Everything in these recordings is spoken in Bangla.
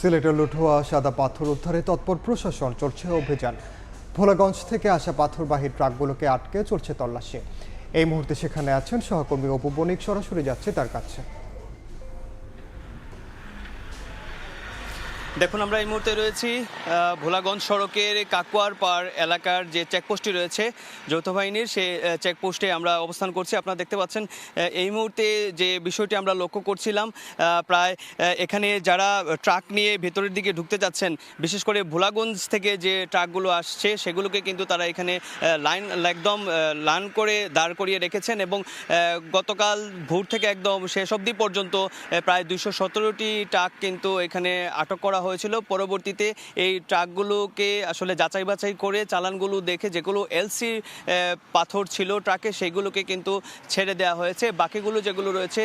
সিলেটের লুঠোয়া সাদা পাথর উদ্ধারে তৎপর প্রশাসন, চলছে অভিযান। ভোলাগঞ্জ থেকে আসা পাথরবাহী ট্রাকগুলোকে আটকে চলছে তল্লাশি। এই মুহূর্তে সেখানে আছেন সহকর্মী অপু বণিক, সরাসরি যাচ্ছে তার কাছে। দেখুন, আমরা এই মুহূর্তে রয়েছি ভোলাগঞ্জ সড়কের কাকুয়ার পাড় এলাকার যে চেকপোস্টটি রয়েছে যৌথ বাহিনীর, সেই চেকপোস্টে আমরা অবস্থান করছি। আপনারা দেখতে পাচ্ছেন এই মুহূর্তে যে বিষয়টি আমরা লক্ষ্য করছিলাম, প্রায় এখানে যারা ট্রাক নিয়ে ভেতরের দিকে ঢুকতে যাচ্ছেন, বিশেষ করে ভোলাগঞ্জ থেকে যে ট্রাকগুলো আসছে সেগুলোকে কিন্তু তারা এখানে একদম লাইন করে দাঁড় করিয়ে রেখেছেন এবং গতকাল ভোর থেকে একদম শেষ অবধি পর্যন্ত প্রায় 217টি ট্রাক কিন্তু এখানে আটক করা হয়েছিল। পরবর্তীতে এই ট্রাকগুলোকে আসলে যাচাই বাছাই করে চালানগুলো দেখে যেগুলো এলসি পাথর ছিল ট্রাকে, সেগুলোকে কিন্তু ছেড়ে দেওয়া হয়েছে। বাকিগুলো যেগুলো রয়েছে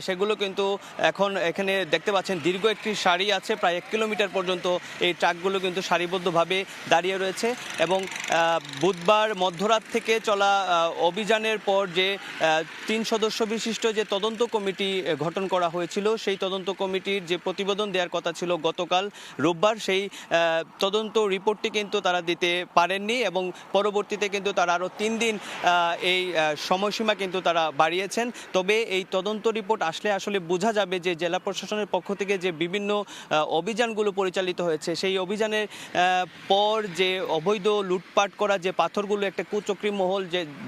সেগুলো কিন্তু এখন এখানে দেখতে পাচ্ছেন দীর্ঘ একটি সারি আছে, প্রায় 1 কিলোমিটার পর্যন্ত এই ট্রাকগুলো কিন্তু সারিবদ্ধভাবে দাঁড়িয়ে রয়েছে। এবং বুধবার মধ্যরাত থেকে চলা অভিযানের পর যে 3 সদস্য বিশিষ্ট যে তদন্ত কমিটি গঠন করা হয়েছিল, সেই তদন্ত কমিটির যে প্রতিবেদন দেওয়ার কথা ছিল গতকাল রোববার, সেই তদন্ত রিপোর্টটি কিন্তু তারা দিতে পারেননি এবং পরবর্তীতে কিন্তু তারা আরও 3 দিন এই সময়সীমা কিন্তু তারা বাড়িয়েছেন। তবে এই তদন্ত রিপোর্ট আসলে বোঝা যাবে যে জেলা প্রশাসনের পক্ষ থেকে যে বিভিন্ন অভিযানগুলো পরিচালিত হয়েছে, সেই অভিযানের পর যে অবৈধ লুটপাট করা যে পাথরগুলো একটা কুচক্রী মহল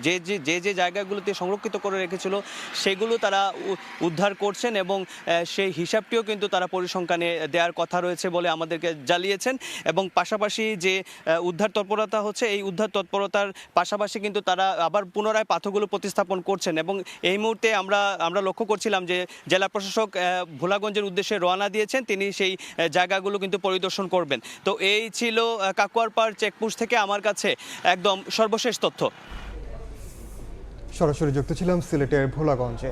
যে জায়গাগুলোতে সংরক্ষিত করে রেখেছিল সেগুলো তারা উদ্ধার করছেন এবং সেই হিসাবটিও কিন্তু তারা পরিসংখ্যানে দেওয়ার কথা রয়েছে বলে আমাদেরকে জানিয়েছেন। এবং পাশাপাশি যে উদ্ধার তৎপরতা হচ্ছে, এই উদ্ধার তৎপরতার পাশাপাশি কিন্তু তারা আবার পুনরায় পাথরগুলো প্রতিস্থাপন করছেন। এবং এই মুহূর্তে আমরা লক্ষ্য করছিলাম যে জেলা প্রশাসক ভোলাগঞ্জের উদ্দেশ্যে রওনা দিয়েছেন, তিনি সেই জায়গাগুলো কিন্তু পরিদর্শন করবেন। তো এই ছিল কাকুয়ার পাড় চেকপোস্ট থেকে আমার কাছে একদম সর্বশেষ তথ্য। সরাসরি যুক্ত ছিলাম সিলেটের ভোলাগঞ্জে।